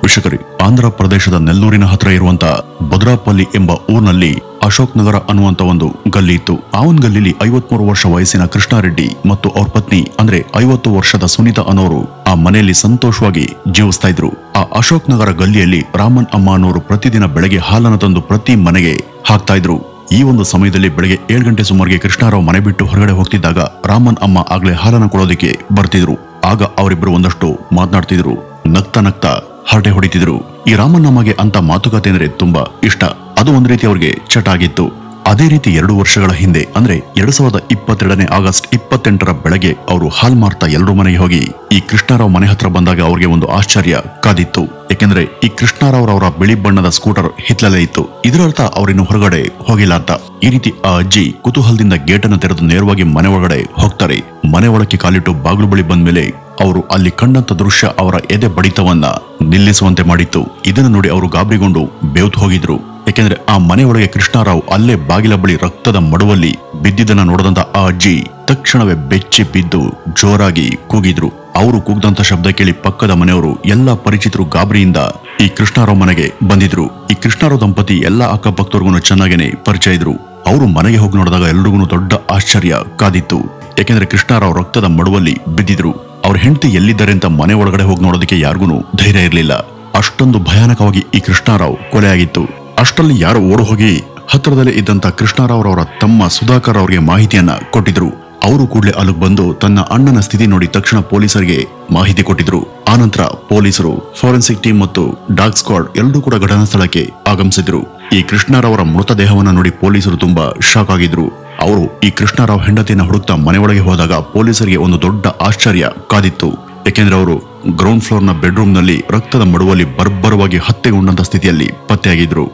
ವೀಕ್ಷಕರೇ, ಆಂಧ್ರ ಪ್ರದೇಶದ ನೆಲ್ಲೂರಿನ ಹತ್ರ ಇರುವಂತಹ ಭದ್ರಾಪಲ್ಲಿ ಎಂಬ ಊರಿನಲ್ಲಿ ಅಶೋಕ್ ನಗರ ಅನ್ನುವಂತ ಒಂದು ಗಲ್ಲಿ ಇತ್ತು. ಆ ಒಂದು ಗಲ್ಲಿಲಿ 53 ವರ್ಷ ವಯಸ್ಸಿನ ಕೃಷ್ಣಾರೆಡ್ಡಿ ಮತ್ತು ಅವ್ರ ಪತ್ನಿ ಅಂದ್ರೆ 50 ವರ್ಷದ ಸುನೀತಾ ಅನ್ನೋರು ಆ ಮನೆಯಲ್ಲಿ ಸಂತೋಷವಾಗಿ ಜೀವಿಸ್ತಾ ಇದ್ರು. ಆ ಅಶೋಕ್ ನಗರ ಗಲ್ಲಿಯಲ್ಲಿ ರಾಮನ್ ಅಮ್ಮ ಅನ್ನೋರು ಪ್ರತಿದಿನ ಬೆಳಗ್ಗೆ ಹಾಲನ್ನು ತಂದು ಪ್ರತಿ ಮನೆಗೆ ಹಾಕ್ತಾ ಇದ್ರು. ಈ ಒಂದು ಸಮಯದಲ್ಲಿ ಬೆಳಗ್ಗೆ 7 ಗಂಟೆ ಸುಮಾರಿಗೆ ಕೃಷ್ಣಾರಾವ್ ಮನೆ ಬಿಟ್ಟು ಹೊರಗಡೆ ಹೋಗ್ತಿದ್ದಾಗ ರಾಮನ್ ಅಮ್ಮ ಆಗ್ಲೇ ಹಾಲನ್ನು ಕೊಡೋದಕ್ಕೆ ಬರ್ತಿದ್ರು. ಆಗ ಅವರಿಬ್ಬರು ಒಂದಷ್ಟು ಮಾತನಾಡ್ತಿದ್ರು, ನಗ್ತಾ ನಗ್ತಾ ಹರಟೆ ಹೊಡಿತಿದ್ರು. ಈ ರಾಮಣ್ಣಮ್ಮಗೆ ಅಂತ ಮಾತುಕತೆ ಅಂದ್ರೆ ತುಂಬಾ ಇಷ್ಟ. ಅದು ಒಂದ್ ರೀತಿ ಅವ್ರಿಗೆ ಚಟ ಆಗಿತ್ತು. ಅದೇ ರೀತಿ 2 ವರ್ಷಗಳ ಹಿಂದೆ ಅಂದ್ರೆ 2022 ಆಗಸ್ಟ್ 28 ಬೆಳಗ್ಗೆ ಅವರು ಹಾಲ್ ಮಾರ್ತಾ ಎಲ್ಲರೂ ಮನೆಗೆ ಹೋಗಿ ಈ ಕೃಷ್ಣಾರಾವ್ ಮನೆ ಹತ್ರ ಬಂದಾಗ ಅವ್ರಿಗೆ ಒಂದು ಆಶ್ಚರ್ಯ ಕಾದಿತ್ತು. ಯಾಕೆಂದ್ರೆ ಈ ಕೃಷ್ಣಾರಾವ್ ಅವರ ಬಿಳಿ ಬಣ್ಣದ ಸ್ಕೂಟರ್ ಹಿತ್ಲಲ್ಲೇ ಇತ್ತು. ಇದರರ್ಥ ಅವರಿನ್ನು ಹೊರಗಡೆ ಹೋಗಿಲ್ಲ ಅಂತ. ಈ ರೀತಿ ಆ ಅಜ್ಜಿ ಕುತೂಹಲದಿಂದ ಗೇಟ್ ಅನ್ನು ತೆರೆದು ನೇರವಾಗಿ ಮನೆ ಒಳಗಡೆ ಹೋಗ್ತಾರೆ. ಮನೆ ಒಳಕ್ಕೆ ಕಾಲಿಟ್ಟು ಬಾಗಿಲು ಬಳಿ ಬಂದ್ಮೇಲೆ ಅವರು ಅಲ್ಲಿ ಕಂಡಂತ ದೃಶ್ಯ ಅವರ ಎದೆ ಬಡಿತವನ್ನ ನಿಲ್ಲಿಸುವಂತೆ ಮಾಡಿತ್ತು. ಇದನ್ನು ನೋಡಿ ಅವರು ಗಾಬರಿಗೊಂಡು ಬೇವ್ತು ಹೋಗಿದ್ರು. ಯಾಕೆಂದ್ರೆ ಆ ಮನೆ ಒಳಗೆ ಕೃಷ್ಣಾರಾವ್ ಅಲ್ಲೇ ಬಾಗಿಲ ಬಳಿ ರಕ್ತದ ಮಡುವಲ್ಲಿ ಬಿದ್ದಿದ್ದನ್ನ ನೋಡದಂತ ಆ ಅಜ್ಜಿ ತಕ್ಷಣವೇ ಬೆಚ್ಚಿ ಬಿದ್ದು ಜೋರಾಗಿ ಕೂಗಿದ್ರು. ಅವರು ಕೂಗ್ದಂತ ಶಬ್ದ ಕೇಳಿ ಪಕ್ಕದ ಮನೆಯವರು ಎಲ್ಲಾ ಪರಿಚಿತರು ಗಾಬರಿಯಿಂದ ಈ ಕೃಷ್ಣಾರಾವ್ ಮನೆಗೆ ಬಂದಿದ್ರು. ಈ ಕೃಷ್ಣಾರಾವ್ ದಂಪತಿ ಎಲ್ಲಾ ಅಕ್ಕಪಕ್ಕದವ್ರಿಗೂ ಚೆನ್ನಾಗೇನೆ ಪರಿಚಯ ಇದ್ರು. ಅವರು ಮನೆಗೆ ಹೋಗಿ ನೋಡಿದಾಗ ಎಲ್ರಿಗೂ ದೊಡ್ಡ ಆಶ್ಚರ್ಯ ಕಾದಿತ್ತು. ಯಾಕೆಂದ್ರೆ ಕೃಷ್ಣಾರಾವ್ ರಕ್ತದ ಮಡುವಲ್ಲಿ ಬಿದ್ದಿದ್ರು. ಅವ್ರ ಹೆಂಡತಿ ಎಲ್ಲಿದ್ದಾರೆ ಅಂತ ಮನೆ ಒಳಗಡೆ ಹೋಗಿ ನೋಡೋದಕ್ಕೆ ಯಾರಿಗೂ ಧೈರ್ಯ ಇರಲಿಲ್ಲ. ಅಷ್ಟೊಂದು ಭಯಾನಕವಾಗಿ ಈ ಕೃಷ್ಣಾರಾವ್ ಕೊಲೆಯಾಗಿತ್ತು. ಅಷ್ಟರಲ್ಲಿ ಯಾರು ಓಡು ಹೋಗಿ ಹತ್ರದಲ್ಲೇ ಇದ್ದಂತ ಕೃಷ್ಣಾರಾವ್ ಅವರ ತಮ್ಮ ಸುಧಾಕರ್ ಅವರಿಗೆ ಮಾಹಿತಿಯನ್ನ ಕೊಟ್ಟಿದ್ರು. ಅವರು ಕೂಡಲೇ ಅಲ್ಲಿಗೆ ಬಂದು ತನ್ನ ಅಣ್ಣನ ಸ್ಥಿತಿ ನೋಡಿ ತಕ್ಷಣ ಪೊಲೀಸರಿಗೆ ಮಾಹಿತಿ ಕೊಟ್ಟಿದ್ರು. ಆನಂತರ ಪೊಲೀಸರು, ಫೋರೆನ್ಸಿಕ್ ಟೀಮ್ ಮತ್ತು ಡಾಗ್ ಸ್ಕ್ವಾಡ್ ಎಲ್ಲರೂ ಕೂಡ ಘಟನಾ ಸ್ಥಳಕ್ಕೆ ಆಗಮಿಸಿದ್ರು. ಈ ಕೃಷ್ಣಾರಾವ್ ಮೃತದೇಹವನ್ನ ನೋಡಿ ಪೊಲೀಸರು ತುಂಬಾ ಶಾಕ್ ಆಗಿದ್ರು. ಅವರು ಈ ಕೃಷ್ಣಾರಾವ್ ಹೆಂಡತಿಯನ್ನ ಹುಡುಕ್ತಾ ಮನೆ ಒಳಗೆ ಹೋದಾಗ ಪೊಲೀಸರಿಗೆ ಒಂದು ದೊಡ್ಡ ಆಶ್ಚರ್ಯ ಕಾದಿತ್ತು. ಯಾಕೆಂದ್ರೆ ಅವರು ಗ್ರೌಂಡ್ ಫ್ಲೋರ್ ನ ಬೆಡ್ರೂಮ್ ನಲ್ಲಿ ರಕ್ತದ ಮಡುವಲ್ಲಿ ಬರ್ಬರವಾಗಿ ಹತ್ಯೆಗೊಂಡಂತ ಸ್ಥಿತಿಯಲ್ಲಿ ಪತ್ತೆಯಾಗಿದ್ರು.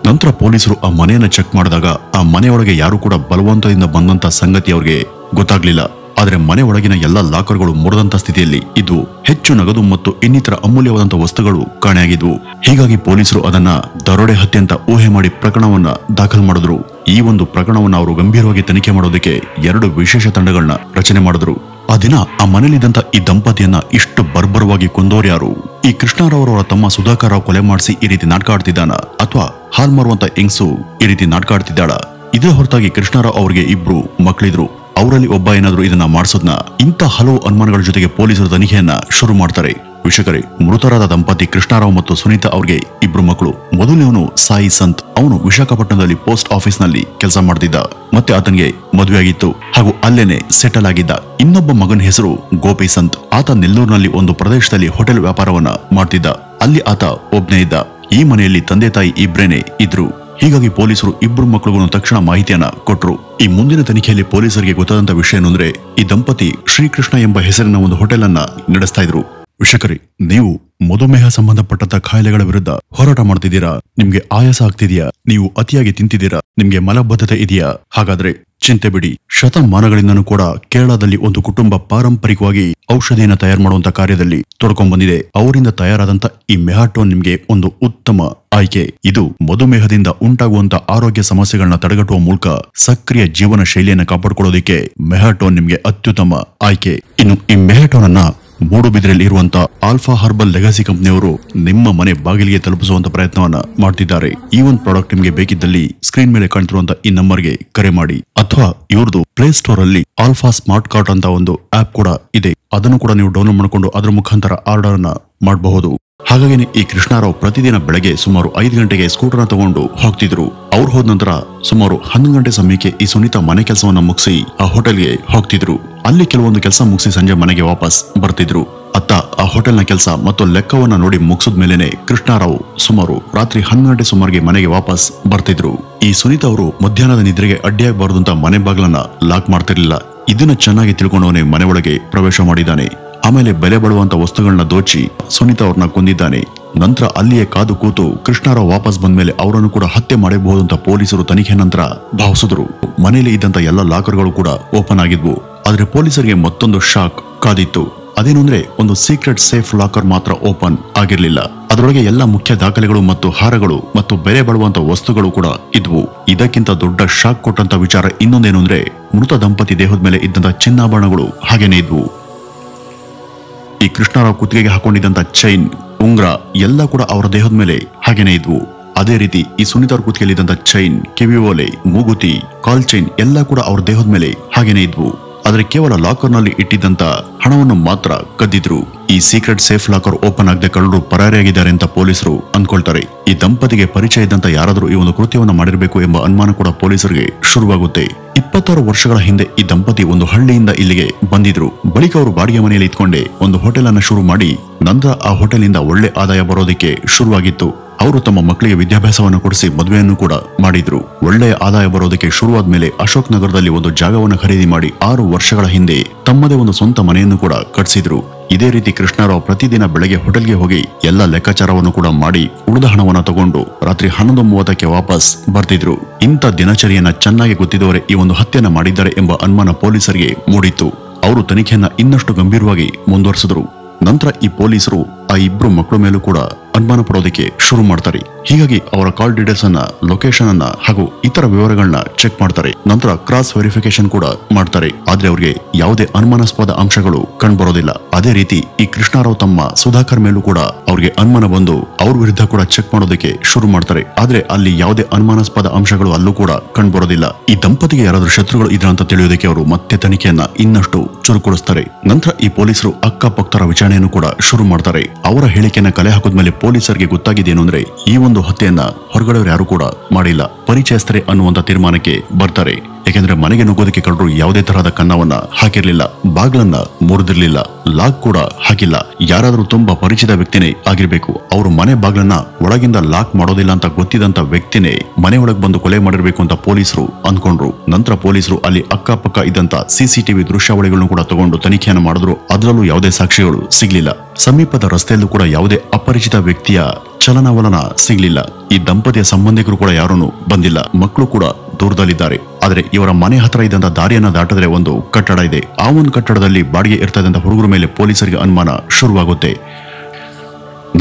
ನಂತರ ಪೊಲೀಸರು ಆ ಮನೆಯನ್ನ ಚೆಕ್ ಮಾಡಿದಾಗ ಆ ಮನೆಯೊಳಗೆ ಯಾರು ಕೂಡ ಬಲವಂತದಿಂದ ಬಂದಂತ ಸಂಗತಿ ಅವ್ರಿಗೆ ಗೊತ್ತಾಗ್ಲಿಲ್ಲ. ಆದ್ರೆ ಮನೆ ಒಳಗಿನ ಎಲ್ಲಾ ಲಾಕರ್ಗಳು ಮುರಿದಂತ ಸ್ಥಿತಿಯಲ್ಲಿ ಇದ್ವು. ಹೆಚ್ಚು ನಗದು ಮತ್ತು ಇನ್ನಿತರ ಅಮೂಲ್ಯವಾದಂತ ವಸ್ತುಗಳು ಕಾಣೆಯಾಗಿದ್ವು. ಹೀಗಾಗಿ ಪೊಲೀಸರು ಅದನ್ನ ದರೋಡೆ ಹತ್ಯೆ ಅಂತ ಊಹೆ ಮಾಡಿ ಪ್ರಕರಣವನ್ನ ದಾಖಲು ಮಾಡಿದ್ರು. ಈ ಒಂದು ಪ್ರಕರಣವನ್ನ ಅವರು ಗಂಭೀರವಾಗಿ ತನಿಖೆ ಮಾಡೋದಕ್ಕೆ 2 ವಿಶೇಷ ತಂಡಗಳನ್ನ ರಚನೆ ಮಾಡಿದ್ರು. ಆ ದಿನ ಆ ಮನೇಲಿದ್ದಂತ ಈ ದಂಪತಿಯನ್ನ ಇಷ್ಟು ಬರ್ಬರವಾಗಿ ಕೊಂದೋರು ಯಾರು? ಈ ಕೃಷ್ಣಾರಾವ್ ಅವರ ತಮ್ಮ ಸುಧಾಕರ್ ರಾವ್ ಕೊಲೆ ಮಾಡಿಸಿ ಈ ರೀತಿ ನಾಟಕ ಆಡ್ತಿದ್ದಾನ, ಅಥವಾ ಹಾಲ್ ಮಾರುವಂತ ಹೆಂಗ್ಸು ಈ ರೀತಿ ನಾಟಕ ಆಡ್ತಿದ್ದಾಳ? ಇದೇ ಹೊರತಾಗಿ ಕೃಷ್ಣಾರಾವ್ ಅವರಿಗೆ 2 ಮಕ್ಕಳಿದ್ರು. ಅವರಲ್ಲಿ ಒಬ್ಬ ಏನಾದ್ರು ಇದನ್ನ ಮಾಡಿಸೋದ್ನ? ಇಂಥ ಹಲವು ಅನುಮಾನಗಳ ಜೊತೆಗೆ ಪೊಲೀಸರು ತನಿಖೆಯನ್ನ ಶುರು ಮಾಡ್ತಾರೆ. ವೀಕ್ಷಕರೇ, ಮೃತರಾದ ದಂಪತಿ ಕೃಷ್ಣಾರಾವ್ ಮತ್ತು ಸುನೀತಾ ಅವ್ರಿಗೆ 2 ಮಕ್ಕಳು. ಮೊದಲನೇವನು ಸಾಯಿ ಸಂತ್. ಅವನು ವಿಶಾಖಪಟ್ಟಣದಲ್ಲಿ ಪೋಸ್ಟ್ ಆಫೀಸ್ ನಲ್ಲಿ ಕೆಲಸ ಮಾಡ್ತಿದ್ದ. ಮತ್ತೆ ಆತನಿಗೆ ಮದುವೆ ಆಗಿತ್ತು ಹಾಗೂ ಅಲ್ಲೇನೆ ಸೆಟಲ್ ಆಗಿದ್ದ. ಇನ್ನೊಬ್ಬ ಮಗನ ಹೆಸರು ಗೋಪಿ ಸಂತ್. ಆತ ನೆಲ್ಲೂರಿನಲ್ಲಿ ಒಂದು ಪ್ರದೇಶದಲ್ಲಿ ಹೋಟೆಲ್ ವ್ಯಾಪಾರವನ್ನ ಮಾಡ್ತಿದ್ದ. ಅಲ್ಲಿ ಆತ ಒಬ್ನೇ ಇದ್ದ. ಈ ಮನೆಯಲ್ಲಿ ತಂದೆ ತಾಯಿ ಇಬ್ರೇನೆ ಇದ್ರು. ಹೀಗಾಗಿ ಪೊಲೀಸರು 2 ಮಕ್ಕಳಿಗೂ ತಕ್ಷಣ ಮಾಹಿತಿಯನ್ನ ಕೊಟ್ರು. ಈ ಮುಂದಿನ ತನಿಖೆಯಲ್ಲಿ ಪೊಲೀಸರಿಗೆ ಗೊತ್ತಾದಂತ ವಿಷಯ ಏನಂದ್ರೆ, ಈ ದಂಪತಿ ಶ್ರೀಕೃಷ್ಣ ಎಂಬ ಹೆಸರಿನ ಒಂದು ಹೋಟೆಲ್ ಅನ್ನ ನಡೆಸ್ತಾ ಇದ್ರು. ವೀಕ್ಷಕರೇ, ನೀವು ಮಧುಮೇಹ ಸಂಬಂಧಪಟ್ಟಂತ ಕಾಯಿಲೆಗಳ ವಿರುದ್ಧ ಹೋರಾಟ ಮಾಡ್ತಿದ್ದೀರಾ? ನಿಮ್ಗೆ ಆಯಾಸ ಆಗ್ತಿದ್ಯಾ? ನೀವು ಅತಿಯಾಗಿ ತಿಂತಿದ್ದೀರಾ? ನಿಮ್ಗೆ ಮಲಬದ್ಧತೆ ಇದೆಯಾ? ಹಾಗಾದ್ರೆ ಚಿಂತೆ ಬಿಡಿ. ಶತಮಾನಗಳಿಂದನೂ ಕೂಡ ಕೇರಳದಲ್ಲಿ ಒಂದು ಕುಟುಂಬ ಪಾರಂಪರಿಕವಾಗಿ ಔಷಧಿಯನ್ನ ತಯಾರು ಮಾಡುವಂತ ಕಾರ್ಯದಲ್ಲಿ ತೊಡ್ಕೊಂಡ್ ಬಂದಿದೆ. ಅವರಿಂದ ತಯಾರಾದಂತ ಈ ಮೆಹಾಟೋನ್ ನಿಮ್ಗೆ ಒಂದು ಉತ್ತಮ ಆಯ್ಕೆ. ಇದು ಮಧುಮೇಹದಿಂದ ಉಂಟಾಗುವಂತ ಆರೋಗ್ಯ ಸಮಸ್ಯೆಗಳನ್ನ ತಡೆಗಟ್ಟುವ ಮೂಲಕ ಸಕ್ರಿಯ ಜೀವನ ಶೈಲಿಯನ್ನ ಕಾಪಾಡಿಕೊಳ್ಳೋದಕ್ಕೆ ಮೆಹಾಟೋನ್ ನಿಮ್ಗೆ ಅತ್ಯುತ್ತಮ ಆಯ್ಕೆ. ಇನ್ನು ಈ ಮೆಹಾಟೋನ್ ಅನ್ನ ಮೂಡುಬಿದಿರೆಯಲ್ಲಿ ಇರುವಂತ ಆಲ್ಫಾ ಹರ್ಬಲ್ ಲೆಗಸಿ ಕಂಪನಿಯವರು ನಿಮ್ಮ ಮನೆ ಬಾಗಿಲಿಗೆ ತಲುಪಿಸುವಂತ ಪ್ರಯತ್ನವನ್ನ ಮಾಡ್ತಿದ್ದಾರೆ. ಈ ಒಂದು ಪ್ರಾಡಕ್ಟ್ ನಿಮಗೆ ಬೇಕಿದ್ದಲ್ಲಿ ಸ್ಕ್ರೀನ್ ಮೇಲೆ ಕಾಣ್ತಿರುವಂತ ಈ ನಂಬರ್ಗೆ ಕರೆ ಮಾಡಿ, ಅಥವಾ ಇವ್ರದ್ದು ಪ್ಲೇ ಸ್ಟೋರ್ ಅಲ್ಲಿ ಆಲ್ಫಾ ಸ್ಮಾರ್ಟ್ ಕಾರ್ಟ್ ಅಂತ ಒಂದು ಆಪ್ ಕೂಡ ಇದೆ. ಅದನ್ನು ಕೂಡ ನೀವು ಡೌನ್ಲೋಡ್ ಮಾಡಿಕೊಂಡು ಅದರ ಮುಖಾಂತರ ಆರ್ಡರ್ ಅನ್ನ ಮಾಡಬಹುದು. ಹಾಗಾಗಿ ಈ ಕೃಷ್ಣಾರಾವ್ ಪ್ರತಿದಿನ ಬೆಳಗ್ಗೆ ಸುಮಾರು 5 ಗಂಟೆಗೆ ಸ್ಕೂಟರ್ನ ತಗೊಂಡು ಹೋಗ್ತಿದ್ರು. ಅವ್ರು ಹೋದ ನಂತರ ಸುಮಾರು 11 ಗಂಟೆ ಸಮಯಕ್ಕೆ ಈ ಸುನೀತಾ ಮನೆ ಕೆಲಸವನ್ನ ಮುಗಿಸಿ ಆ ಹೋಟೆಲ್ಗೆ ಹೋಗ್ತಿದ್ರು. ಅಲ್ಲಿ ಕೆಲವೊಂದು ಕೆಲಸ ಮುಗಿಸಿ ಸಂಜೆ ಮನೆಗೆ ವಾಪಸ್ ಬರ್ತಿದ್ರು. ಅತ್ತ ಆ ಹೋಟೆಲ್ನ ಕೆಲಸ ಮತ್ತು ಲೆಕ್ಕವನ್ನ ನೋಡಿ ಮುಗಿಸಿದ ಮೇಲೆನೆ ಕೃಷ್ಣಾರಾವ್ ಸುಮಾರು ರಾತ್ರಿ 11 ಗಂಟೆ ಸುಮಾರಿಗೆ ಮನೆಗೆ ವಾಪಸ್ ಬರ್ತಿದ್ರು. ಈ ಸುನೀತಾ ಅವರು ಮಧ್ಯಾಹ್ನದ ನಿದ್ರೆಗೆ ಅಡ್ಡಿಯಾಗಬಾರದು ಅಂತ ಮನೆ ಬಾಗಿಲನ್ನ ಲಾಕ್ ಮಾಡ್ತಿರ್ಲಿಲ್ಲ. ಇದನ್ನ ಚೆನ್ನಾಗಿ ತಿಳ್ಕೊಂಡವನೇ ಮನೆ ಒಳಗೆ ಪ್ರವೇಶ ಮಾಡಿದ್ದಾನೆ. ಆಮೇಲೆ ಬೆಲೆ ಬಾಳುವಂತ ವಸ್ತುಗಳನ್ನ ದೋಚಿ ಸುನೀತಾ ಅವ್ರನ್ನ ಕೊಂದಿದ್ದಾನೆ. ನಂತರ ಅಲ್ಲಿಯೇ ಕಾದು ಕೂತು ಕೃಷ್ಣಾರಾವ್ ವಾಪಸ್ ಬಂದ್ಮೇಲೆ ಅವರನ್ನು ಕೂಡ ಹತ್ಯೆ ಮಾಡಬಹುದು ಅಂತ ಪೊಲೀಸರು ತನಿಖೆ ನಂತರ ಭಾವಿಸಿದ್ರು. ಮನೆಯಲ್ಲಿ ಇದ್ದಂತ ಎಲ್ಲ ಲಾಕರ್ಗಳು ಕೂಡ ಓಪನ್ ಆಗಿದ್ವು. ಆದ್ರೆ ಪೊಲೀಸರಿಗೆ ಮತ್ತೊಂದು ಶಾಕ್ ಕಾದಿತ್ತು. ಅದೇನು ಅಂದ್ರೆ, ಒಂದು ಸೀಕ್ರೆಟ್ ಸೇಫ್ ಲಾಕರ್ ಮಾತ್ರ ಓಪನ್ ಆಗಿರ್ಲಿಲ್ಲ. ಅದರೊಳಗೆ ಎಲ್ಲ ಮುಖ್ಯ ದಾಖಲೆಗಳು ಮತ್ತು ಹಾರಗಳು ಮತ್ತು ಬೆಲೆ ಬಾಳುವಂತ ವಸ್ತುಗಳು ಕೂಡ ಇದ್ವು. ಇದಕ್ಕಿಂತ ದೊಡ್ಡ ಶಾಕ್ ಕೊಟ್ಟಂತ ವಿಚಾರ ಇನ್ನೊಂದೇನು ಅಂದ್ರೆ, ಮೃತ ದಂಪತಿ ದೇಹದ ಮೇಲೆ ಇದ್ದಂತ ಚಿನ್ನಾಭರಣಗಳು ಹಾಗೇನೆ ಇದ್ವು. ಈ ಕೃಷ್ಣಾರಾವ್ ಕುತ್ತಿಗೆಗೆ ಹಾಕೊಂಡಿದ್ದಂತ ಚೈನ್ ಉಂಗ್ರ ಎಲ್ಲ ಕೂಡ ಅವರ ದೇಹದ ಮೇಲೆ ಹಾಗೇನೆ ಇದ್ವು. ಅದೇ ರೀತಿ ಈ ಸುನೀತಾ ಅವ್ರ ಕುತ್ತಿಗೆಯಲ್ಲಿದ್ದಂತ ಚೈನ್, ಕಿವಿ ಓಲೆ, ಮೂಗುತಿ, ಕಾಲ್ ಚೈನ್ ಎಲ್ಲ ಕೂಡ ಅವ್ರ ದೇಹದ ಮೇಲೆ ಹಾಗೇನೆ ಇದ್ವು. ಆದ್ರೆ ಕೇವಲ ಲಾಕರ್ ನಲ್ಲಿ ಇಟ್ಟಿದ್ದಂತ ಹಣವನ್ನು ಮಾತ್ರ ಕದ್ದಿದ್ರು. ಈ ಸೀಕ್ರೆಟ್ ಸೇಫ್ ಲಾಕರ್ ಓಪನ್ ಆಗದೆ ಕಳ್ಳರು ಪರಾರಿಯಾಗಿದ್ದಾರೆ ಅಂತ ಪೊಲೀಸರು ಅಂದ್ಕೊಳ್ತಾರೆ. ಈ ದಂಪತಿಗೆ ಪರಿಚಯ ಇದ್ದಂತ ಯಾರಾದ್ರೂ ಈ ಒಂದು ಕೃತ್ಯವನ್ನು ಮಾಡಿರಬೇಕು ಎಂಬ ಅನುಮಾನ ಕೂಡ ಪೊಲೀಸರಿಗೆ ಶುರುವಾಗುತ್ತೆ. 26 ವರ್ಷಗಳ ಹಿಂದೆ ಈ ದಂಪತಿ ಒಂದು ಹಳ್ಳಿಯಿಂದ ಇಲ್ಲಿಗೆ ಬಂದಿದ್ರು. ಬಳಿಕ ಅವರು ಬಾಡಿಗೆ ಮನೆಯಲ್ಲಿ ಇದ್ಕೊಂಡೆ ಒಂದು ಹೋಟೆಲ್ ಅನ್ನ ಶುರು ಮಾಡಿ ನಂತರ ಆ ಹೋಟೆಲ್ ಇಂದ ಒಳ್ಳೆ ಆದಾಯ ಬರೋದಕ್ಕೆ ಶುರುವಾಗಿತ್ತು. ಅವರು ತಮ್ಮ ಮಕ್ಕಳಿಗೆ ವಿದ್ಯಾಭ್ಯಾಸವನ್ನು ಕೊಡಿಸಿ ಮದುವೆಯನ್ನು ಕೂಡ ಮಾಡಿದ್ರು. ಒಳ್ಳೆಯ ಆದಾಯ ಬರೋದಕ್ಕೆ ಶುರುವಾದ ಮೇಲೆ ಅಶೋಕ್ ನಗರದಲ್ಲಿ ಒಂದು ಜಾಗವನ್ನು ಖರೀದಿ ಮಾಡಿ 6 ವರ್ಷಗಳ ಹಿಂದೆ ತಮ್ಮದೇ ಒಂದು ಸ್ವಂತ ಮನೆಯನ್ನು ಕೂಡ ಕಟ್ಟಿಸಿದ್ರು. ಇದೇ ರೀತಿ ಕೃಷ್ಣರಾವ್ ಪ್ರತಿದಿನ ಬೆಳಗ್ಗೆ ಹೋಟೆಲ್ಗೆ ಹೋಗಿ ಎಲ್ಲ ಲೆಕ್ಕಾಚಾರವನ್ನು ಕೂಡ ಮಾಡಿ ಉಳಿದ ಹಣವನ್ನು ತಗೊಂಡು ರಾತ್ರಿ 11:30ಕ್ಕೆ ವಾಪಸ್ ಬರ್ತಿದ್ರು. ಇಂಥ ದಿನಚರಿಯನ್ನ ಚೆನ್ನಾಗಿ ಗೊತ್ತಿದ್ದವರೇ ಈ ಒಂದು ಹತ್ಯೆಯನ್ನ ಮಾಡಿದ್ದಾರೆ ಎಂಬ ಅನುಮಾನ ಪೊಲೀಸರಿಗೆ ಮೂಡಿತ್ತು. ಅವರು ತನಿಖೆಯನ್ನ ಇನ್ನಷ್ಟು ಗಂಭೀರವಾಗಿ ಮುಂದುವರಿಸಿದ್ರು. ನಂತರ ಈ ಪೊಲೀಸರು ಆ ಇಬ್ರು ಮಕ್ಕಳ ಮೇಲೂ ಕೂಡ ಅನುಮಾನ ಪಡೋದಕ್ಕೆ ಶುರು ಮಾಡ್ತಾರೆ. ಹೀಗಾಗಿ ಅವರ ಕಾಲ್ ಡೀಟೇಲ್ಸ್ ಅನ್ನ, ಲೊಕೇಶನ್ ಅನ್ನ ಹಾಗೂ ಇತರ ವಿವರಗಳನ್ನ ಚೆಕ್ ಮಾಡ್ತಾರೆ. ನಂತರ ಕ್ರಾಸ್ ವೆರಿಫಿಕೇಶನ್ ಕೂಡ ಮಾಡ್ತಾರೆ. ಆದ್ರೆ ಅವ್ರಿಗೆ ಯಾವುದೇ ಅನುಮಾನಾಸ್ಪದ ಅಂಶಗಳು ಕಂಡುಬರೋದಿಲ್ಲ. ಅದೇ ರೀತಿ ಈ ಕೃಷ್ಣರಾವ್ ತಮ್ಮ ಸುಧಾಕರ್ ಮೇಲೂ ಕೂಡ ಅವ್ರಿಗೆ ಅನುಮಾನ ಬಂದು ಅವ್ರ ವಿರುದ್ಧ ಕೂಡ ಚೆಕ್ ಮಾಡೋದಕ್ಕೆ ಶುರು ಮಾಡ್ತಾರೆ. ಆದ್ರೆ ಅಲ್ಲಿ ಯಾವುದೇ ಅನುಮಾನಾಸ್ಪದ ಅಂಶಗಳು ಅಲ್ಲೂ ಕೂಡ ಕಂಡುಬರೋದಿಲ್ಲ. ಈ ದಂಪತಿಗೆ ಯಾರಾದ್ರೂ ಶತ್ರುಗಳು ಇದ್ರ ಅಂತ ತಿಳಿಯೋದಕ್ಕೆ ಅವರು ಮತ್ತೆ ತನಿಖೆಯನ್ನ ಇನ್ನಷ್ಟು ಚುರುಕುಗೊಳಿಸ್ತಾರೆ. ನಂತರ ಈ ಪೊಲೀಸರು ಅಕ್ಕಪಕ್ಕರ ವಿಚಾರಣೆಯನ್ನು ಕೂಡ ಶುರು ಮಾಡ್ತಾರೆ. ಅವರ ಹೇಳಿಕೆಯನ್ನ ಕಲೆ ಹಾಕಿದ್ಮೇಲೆ ಪೊಲೀಸರಿಗೆ ಗೊತ್ತಾಗಿದ್ದೇನು ಅಂದ್ರೆ ಈ ಒಂದು ಹತ್ಯೆಯನ್ನ ಹೊರಗಡೆಯವರು ಯಾರು ಕೂಡ ಮಾಡಿಲ್ಲ, ಪರಿಚಯಸ್ಥರೇ ಅನ್ನುವಂತ ತೀರ್ಮಾನಕ್ಕೆ ಬರ್ತಾರೆ. ಯಾಕೆಂದ್ರೆ ಮನೆಗೆ ನುಗ್ಗೋದಕ್ಕೆ ಕಳ್ಳರು ಯಾವುದೇ ತರಹದ ಕನ್ನವನ್ನ ಹಾಕಿರ್ಲಿಲ್ಲ, ಬಾಗ್ಲನ್ನ ಮುರಿದಿರ್ಲಿಲ್ಲ, ಲಾಕ್ ಕೂಡ ಹಾಕಿಲ್ಲ. ಯಾರಾದ್ರೂ ತುಂಬಾ ಪರಿಚಿತ ವ್ಯಕ್ತಿನೇ ಆಗಿರ್ಬೇಕು. ಅವರು ಮನೆ ಬಾಗ್ಲನ್ನ ಒಳಗಿಂದ ಲಾಕ್ ಮಾಡೋದಿಲ್ಲ ಅಂತ ಗೊತ್ತಿದ್ದಂತ ವ್ಯಕ್ತಿನೇ ಮನೆ ಒಳಗೆ ಬಂದು ಕೊಲೆ ಮಾಡಿರ್ಬೇಕು ಅಂತ ಪೊಲೀಸರು ಅಂದ್ಕೊಂಡ್ರು. ನಂತರ ಪೊಲೀಸರು ಅಲ್ಲಿ ಅಕ್ಕಪಕ್ಕ ಇದ್ದಂತ ಸಿಸಿಟಿವಿ ದೃಶ್ಯಾವಳಿಗಳನ್ನು ಕೂಡ ತಗೊಂಡು ತನಿಖೆಯನ್ನು ಮಾಡಿದ್ರು. ಅದರಲ್ಲೂ ಯಾವುದೇ ಸಾಕ್ಷಿಗಳು ಸಿಗ್ಲಿಲ್ಲ. ಸಮೀಪದ ರಸ್ತೆಯಲ್ಲೂ ಕೂಡ ಯಾವುದೇ ಅಪರಿಚಿತ ವ್ಯಕ್ತಿಯ ಚಲನವಲನ ಸಿಗ್ಲಿಲ್ಲ. ಈ ದಂಪತಿಯ ಸಂಬಂಧಿಕರು ಕೂಡ ಯಾರೂ ಬಂದಿಲ್ಲ. ಮಕ್ಕಳು ಕೂಡ ದೂರದಲ್ಲಿದ್ದಾರೆ. ಆದ್ರೆ ಇವರ ಮನೆ ಹತ್ರ ಇದ್ದಂತ ದಾರಿಯನ್ನ ದಾಟಿದ್ರೆ ಒಂದು ಕಟ್ಟಡ ಇದೆ. ಆ ಒಂದು ಕಟ್ಟಡದಲ್ಲಿ ಬಾಡಿಗೆ ಇರ್ತಾ ಇದ್ದಂತ ಹುಡುಗರ ಮೇಲೆ ಪೊಲೀಸರಿಗೆ ಅನುಮಾನ ಶುರುವಾಗುತ್ತೆ.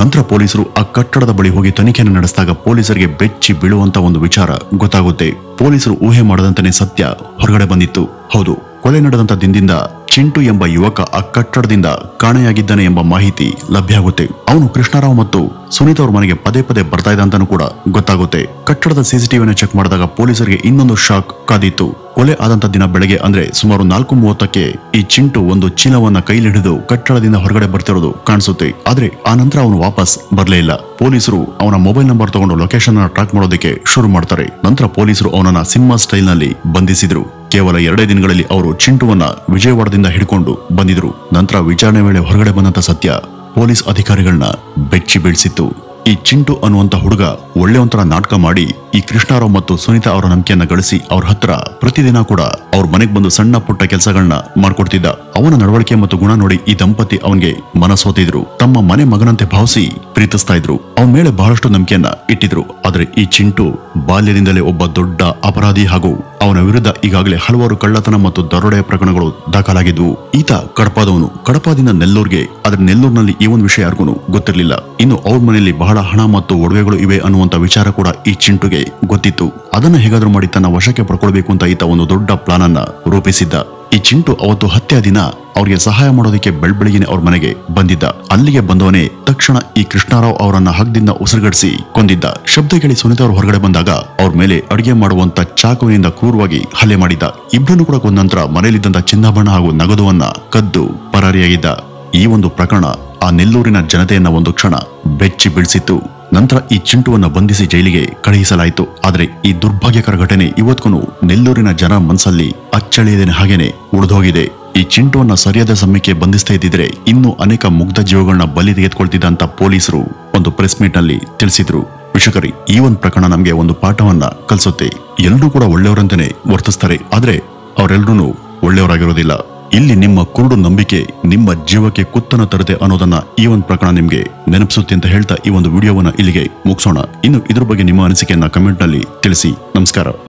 ನಂತರ ಪೊಲೀಸರು ಆ ಕಟ್ಟಡದ ಬಳಿ ಹೋಗಿ ತನಿಖೆಯನ್ನು ನಡೆಸಿದಾಗ ಪೊಲೀಸರಿಗೆ ಬೆಚ್ಚಿ ಬೀಳುವಂತ ಒಂದು ವಿಚಾರ ಗೊತ್ತಾಗುತ್ತೆ. ಪೊಲೀಸರು ಊಹೆ ಮಾಡದಂತಾನೆ ಸತ್ಯ ಹೊರಗಡೆ ಬಂದಿತ್ತು. ಹೌದು, ಕೊಲೆ ನಡೆದಂತ ದಿನದಿಂದ ಚಿಂಟು ಎಂಬ ಯುವಕ ಆ ಕಟ್ಟಡದಿಂದ ಕಾಣೆಯಾಗಿದ್ದಾನೆ ಎಂಬ ಮಾಹಿತಿ ಲಭ್ಯ ಆಗುತ್ತೆ. ಅವನು ಕೃಷ್ಣರಾವ್ ಮತ್ತು ಸುನೀತಾ ಅವ್ರ ಮನೆಗೆ ಪದೇ ಪದೇ ಬರ್ತಾ ಇದ್ದ ಅಂತಾನೂ ಕೂಡ ಗೊತ್ತಾಗುತ್ತೆ. ಕಟ್ಟಡದ ಸಿಸಿಟಿವಿನ ಚೆಕ್ ಮಾಡಿದಾಗ ಪೊಲೀಸರಿಗೆ ಇನ್ನೊಂದು ಶಾಕ್ ಕಾದಿತ್ತು. ಕೊಲೆ ಆದಂತ ದಿನ ಬೆಳಗ್ಗೆ ಅಂದ್ರೆ ಸುಮಾರು 4:30ಕ್ಕೆ ಈ ಚಿಂಟು ಒಂದು ಚೀಲವನ್ನ ಕೈಲಿ ಹಿಡಿದು ಕಟ್ಟಡದಿಂದ ಹೊರಗಡೆ ಬರ್ತಿರೋದು ಕಾಣಿಸುತ್ತೆ. ಆದ್ರೆ ಆ ನಂತರ ಅವನು ವಾಪಸ್ ಬರ್ಲೇ ಇಲ್ಲ. ಪೊಲೀಸರು ಅವನ ಮೊಬೈಲ್ ನಂಬರ್ ತಗೊಂಡು ಲೊಕೇಶನ್ ಟ್ರ್ಯಾಕ್ ಮಾಡೋದಕ್ಕೆ ಶುರು ಮಾಡ್ತಾರೆ. ನಂತರ ಪೊಲೀಸರು ಅವನನ್ನ ಸಿನಿಮಾ ಸ್ಟೈಲ್ ನಲ್ಲಿ ಬಂಧಿಸಿದ್ರು. ಕೇವಲ 2 ದಿನಗಳಲ್ಲಿ ಅವರು ಚಿಂಟುವನ್ನ ವಿಜಯವಾಡದಿಂದ ಹಿಡ್ಕೊಂಡು ಬಂದಿದ್ರು. ನಂತರ ವಿಚಾರಣೆ ವೇಳೆ ಹೊರಗಡೆ ಬಂದಂತ ಸತ್ಯ ಪೊಲೀಸ್ ಅಧಿಕಾರಿಗಳನ್ನ ಬೆಚ್ಚಿ ಬೀಳ್ಸಿತ್ತು. ಈ ಚಿಂಟು ಅನ್ನುವಂತ ಹುಡುಗ ಒಳ್ಳೆ ಒಂಥರ ನಾಟಕ ಮಾಡಿ ಈ ಕೃಷ್ಣರಾವ್ ಮತ್ತು ಸುನೀತಾ ಅವರ ನಂಬಿಕೆಯನ್ನ ಗಳಿಸಿ ಅವ್ರ ಹತ್ರ ಪ್ರತಿದಿನ ಕೂಡ ಅವ್ರ ಮನೆಗೆ ಬಂದು ಸಣ್ಣ ಪುಟ್ಟ ಕೆಲಸಗಳನ್ನ ಮಾಡ್ಕೊಡ್ತಿದ್ದ. ಅವನ ನಡವಳಿಕೆ ಮತ್ತು ಗುಣ ನೋಡಿ ಈ ದಂಪತಿ ಅವನ್ಗೆ ಮನಸೋತಿದ್ರು. ತಮ್ಮ ಮನೆ ಮಗನಂತೆ ಭಾವಿಸಿ ಪ್ರೀತಿಸ್ತಾ ಇದ್ರು. ಅವನ ಮೇಲೆ ಬಹಳಷ್ಟು ನಂಬಿಕೆಯನ್ನ ಇಟ್ಟಿದ್ರು. ಆದ್ರೆ ಈ ಚಿಂಟು ಬಾಲ್ಯದಿಂದಲೇ ಒಬ್ಬ ದೊಡ್ಡ ಅಪರಾಧಿ ಹಾಗೂ ಅವನ ವಿರುದ್ಧ ಈಗಾಗಲೇ ಹಲವಾರು ಕಳ್ಳತನ ಮತ್ತು ದರೋಡೆಯ ಪ್ರಕರಣಗಳು ದಾಖಲಾಗಿದ್ವು. ಈತ ಕಡಪಾದವನು. ಕಡಪಾದಿಂದ ನೆಲ್ಲೂರ್ಗೆ. ಆದ್ರೆ ನೆಲ್ಲೂರಿನಲ್ಲಿ ಈ ಒಂದು ವಿಷಯ ಯಾರಿಗೂ ಗೊತ್ತಿರಲಿಲ್ಲ. ಇನ್ನು ಅವ್ರ ಮನೆಯಲ್ಲಿ ಬಹಳ ಹಣ ಮತ್ತು ಒಡವೆಗಳು ಇವೆ ಅನ್ನುವಂತ ವಿಚಾರ ಕೂಡ ಈ ಚಿಂಟುಗೆ ಗೊತ್ತಿತ್ತು. ಅದನ್ನ ಹೇಗಾದ್ರೂ ಮಾಡಿ ತನ್ನ ವಶಕ್ಕೆ ಪಡ್ಕೊಳ್ಬೇಕು ಅಂತ ಈತ ಒಂದು ದೊಡ್ಡ ಪ್ಲಾನ್ ಅನ್ನ ರೂಪಿಸಿದ್ದ. ಈ ಚಿಂಟು ಅವತ್ತು ಹತ್ಯೆ ದಿನ ಅವ್ರಿಗೆ ಸಹಾಯ ಮಾಡೋದಕ್ಕೆ ಬೆಳಬೆಳಗಿನೇ ಅವ್ರ ಮನೆಗೆ ಬಂದಿದ್ದ. ಅಲ್ಲಿಗೆ ಬಂದವನೇ ತಕ್ಷಣ ಈ ಕೃಷ್ಣರಾವ್ ಅವರನ್ನ ಹಗ್ಗದಿಂದ ಉಸಿರುಗಡಿಸಿ ಕೊಂದಿದ್ದ. ಶಬ್ದ ಕೇಳಿ ಸುನೀತಾ ಅವರು ಹೊರಗಡೆ ಬಂದಾಗ ಅವ್ರ ಮೇಲೆ ಅಡಿಗೆ ಮಾಡುವಂತ ಚಾಕುವಿನಿಂದ ಕ್ರೂರವಾಗಿ ಹಲ್ಲೆ ಮಾಡಿದ್ದ. ಇಬ್ಬರನ್ನು ಕೂಡ ಕೊಂದ ನಂತರ ಮನೆಯಲ್ಲಿದ್ದಂತ ಚಿನ್ನಾಭರಣ ಹಾಗೂ ನಗದುವನ್ನ ಕದ್ದು ಪರಾರಿಯಾಗಿದ್ದ. ಈ ಒಂದು ಪ್ರಕರಣ ಆ ನೆಲ್ಲೂರಿನ ಜನತೆಯನ್ನ ಒಂದು ಕ್ಷಣ ಬೆಚ್ಚಿ ಬೀಳಿಸಿತ್ತು. ನಂತರ ಈ ಚಿಂಟುವನ್ನ ಬಂಧಿಸಿ ಜೈಲಿಗೆ ಕಳುಹಿಸಲಾಯಿತು. ಆದ್ರೆ ಈ ದುರ್ಭಾಗ್ಯಕರ ಘಟನೆ ಇವತ್ತಿಗೂ ನೆಲ್ಲೂರಿನ ಜನ ಮನಸ್ಸಲ್ಲಿ ಅಚ್ಚಳಿಯದೇನೆ ಹಾಗೇನೆ ಉಳಿದೋಗಿದೆ. ಈ ಚಿಂಟುವನ್ನ ಸರಿಯಾದ ಸಮಯಕ್ಕೆ ಬಂಧಿಸ್ತಾ ಇದ್ದಿದ್ರೆ ಇನ್ನೂ ಅನೇಕ ಮುಗ್ಧ ಜೀವಗಳನ್ನ ಬಲಿ ತೆಗೆದುಕೊಳ್ತಿದ್ದ ಅಂತ ಪೊಲೀಸರು ಒಂದು ಪ್ರೆಸ್ ಮೀಟ್ ನಲ್ಲಿ ತಿಳಿಸಿದ್ರು. ವೀಕ್ಷಕರೇ, ಈ ಒಂದು ಪ್ರಕರಣ ನಮ್ಗೆ ಒಂದು ಪಾಠವನ್ನ ಕಲಿಸುತ್ತೆ. ಎಲ್ಲರೂ ಕೂಡ ಒಳ್ಳೆಯವರಂತಾನೆ ವರ್ತಿಸ್ತಾರೆ, ಆದ್ರೆ ಅವರೆಲ್ಲರೂ ಒಳ್ಳೆಯವರಾಗಿರೋದಿಲ್ಲ. ಇಲ್ಲಿ ನಿಮ್ಮ ಕುರುಡು ನಂಬಿಕೆ ನಿಮ್ಮ ಜೀವಕ್ಕೆ ಕುತ್ತನ ತರತೆ ಅನ್ನೋದನ್ನ ಈ ಒಂದು ಪ್ರಕರಣ ನಿಮ್ಗೆ ನೆನಪಿಸುತ್ತೆ ಅಂತ ಹೇಳ್ತಾ ಈ ಒಂದು ವಿಡಿಯೋವನ್ನ ಇಲ್ಲಿಗೆ ಮುಗಿಸೋಣ. ಇನ್ನು ಇದ್ರ ಬಗ್ಗೆ ನಿಮ್ಮ ಅನಿಸಿಕೆಯನ್ನ ಕಮೆಂಟ್ ನಲ್ಲಿ ತಿಳಿಸಿ. ನಮಸ್ಕಾರ.